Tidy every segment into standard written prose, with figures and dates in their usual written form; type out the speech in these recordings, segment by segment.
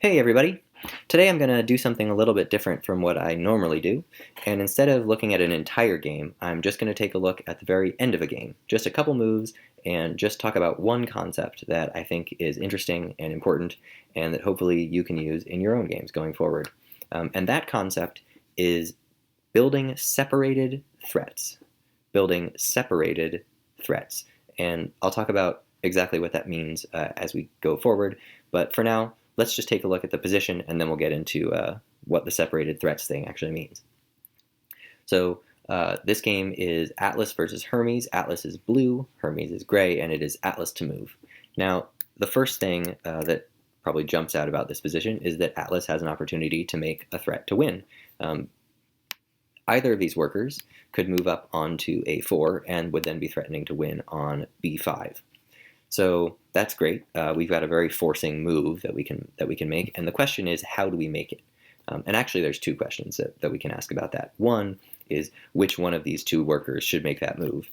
Hey everybody! Today I'm going to do something a little bit different from what I normally do, and instead of looking at an entire game, I'm just going to take a look at the very end of a game, just a couple moves, and just talk about one concept that I think is interesting and important, and that hopefully you can use in your own games going forward. And that concept is building separated threats. Building separated threats. And I'll talk about exactly what that means as we go forward, but for now, let's just take a look at the position, and then we'll get into what the separated threats thing actually means. So this game is Atlas versus Hermes. Atlas is blue, Hermes is gray, and it is Atlas to move. Now, the first thing that probably jumps out about this position is that Atlas has an opportunity to make a threat to win. Either of these workers could move up onto A4 and would then be threatening to win on B5. So that's great. We've got a very forcing move that we can make, and the question is, how do we make it? And actually, there's two questions that we can ask about that. One is, which one of these two workers should make that move?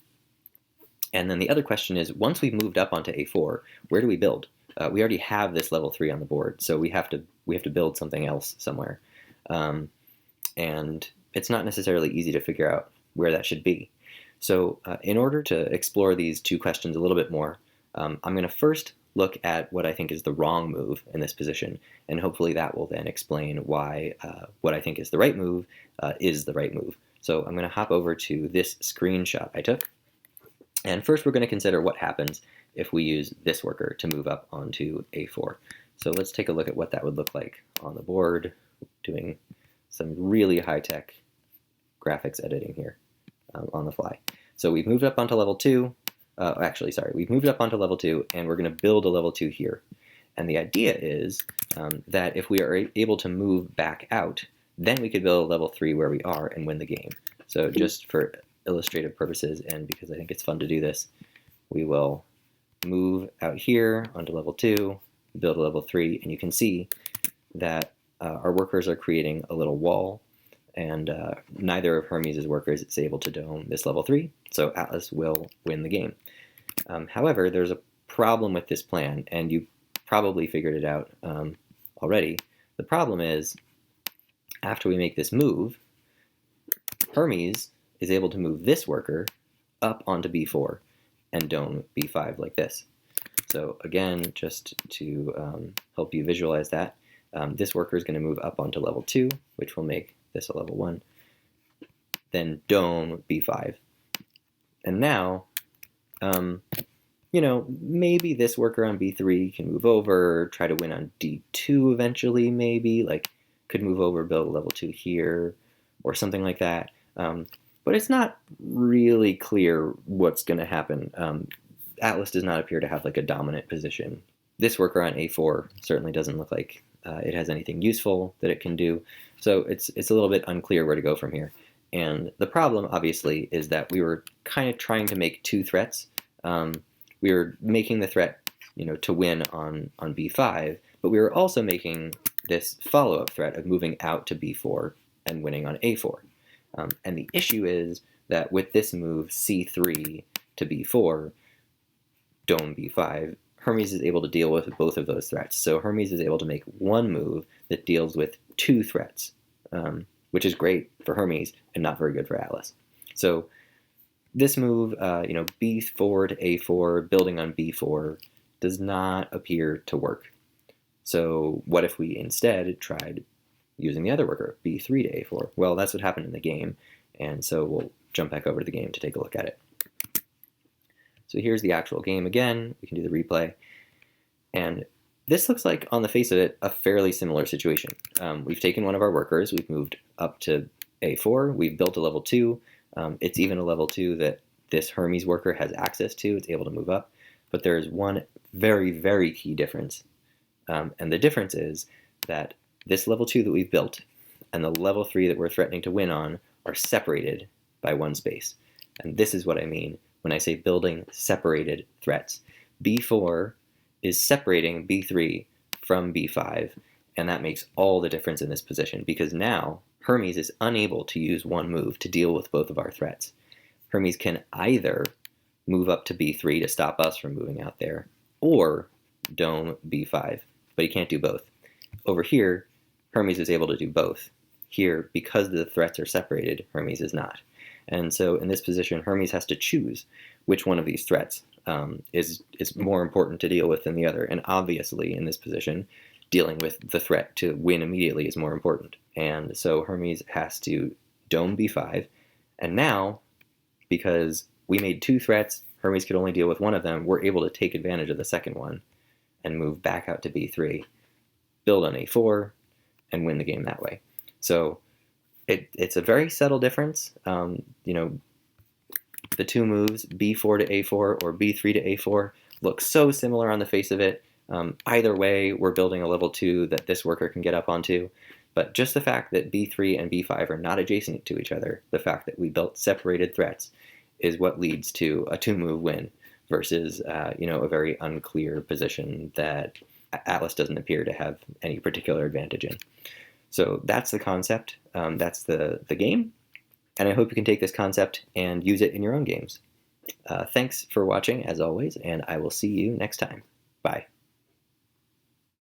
And then the other question is, once we've moved up onto A4, where do we build? We already have this level 3 on the board, so we have to build something else somewhere. And it's not necessarily easy to figure out where that should be. So in order to explore these two questions a little bit more, I'm going to first look at what I think is the wrong move in this position, and hopefully that will then explain why what I think is the right move is the right move. So I'm going to hop over to this screenshot I took, and first we're going to consider what happens if we use this worker to move up onto A4. So let's take a look at what that would look like on the board, doing some really high-tech graphics editing here on the fly. So we've moved up onto level 2. We've moved up onto level 2, and we're going to build a level 2 here. And the idea is that if we are able to move back out, then we could build a level 3 where we are and win the game. So just for illustrative purposes, and because I think it's fun to do this, we will move out here onto level 2, build a level 3, and you can see that our workers are creating a little wall, and neither of Hermes' workers is able to dome this level 3, so Atlas will win the game. However, there's a problem with this plan, and you probably figured it out already. The problem is, after we make this move, Hermes is able to move this worker up onto B4 and dome B5 like this. So again, just to help you visualize that, this worker is going to move up onto level 2, which will make this a level 1, then dome B5. And now, maybe this worker on B3 can move over, try to win on D2 eventually, maybe, like, could move over, build a level 2 here, or something like that. But it's not really clear what's going to happen. Atlas does not appear to have, like, a dominant position. This worker on A4 certainly doesn't look like it has anything useful that it can do. So it's a little bit unclear where to go from here. And the problem, obviously, is that we were kind of trying to make two threats. We were making the threat, to win on B5, but we were also making this follow-up threat of moving out to B4 and winning on A4. And the issue is that with this move, C3 to B4, dome B5, Hermes is able to deal with both of those threats. So Hermes is able to make one move that deals with two threats, which is great for Hermes and not very good for Atlas. So this move, B4 to A4, building on B4, does not appear to work. So what if we instead tried using the other worker, B3 to A4? Well, that's what happened in the game, and so we'll jump back over to the game to take a look at it. So here's the actual game again. We can do the replay. And this looks like, on the face of it, a fairly similar situation. We've taken one of our workers. We've moved up to A4. We've built a level 2. It's even a level 2 that this Hermes worker has access to. It's able to move up. But there's one very, very key difference. And the difference is that this level 2 that we've built and the level 3 that we're threatening to win on are separated by one space. And this is what I mean when I say building separated threats. B4 is separating B3 from B5, and that makes all the difference in this position, because now Hermes is unable to use one move to deal with both of our threats. Hermes can either move up to B3 to stop us from moving out there, or dome B5, but he can't do both. over here, Hermes is able to do both. Here, because the threats are separated, Hermes is not. And so in this position, Hermes has to choose which one of these threats is more important to deal with than the other. And obviously, in this position, dealing with the threat to win immediately is more important. And so Hermes has to dome b5. And now, because we made 2 threats, Hermes could only deal with one of them, we're able to take advantage of the second one and move back out to b3, build on a4, and win the game that way. So it's a very subtle difference. The 2 moves, b4 to a4 or b3 to a4, look so similar on the face of it. Either way, we're building a level 2 that this worker can get up onto. But just the fact that b3 and b5 are not adjacent to each other, the fact that we built separated threats, is what leads to a 2-move win versus a very unclear position that Atlas doesn't appear to have any particular advantage in. So that's the concept. That's the game. And I hope you can take this concept and use it in your own games. Thanks for watching, as always, and I will see you next time. Bye.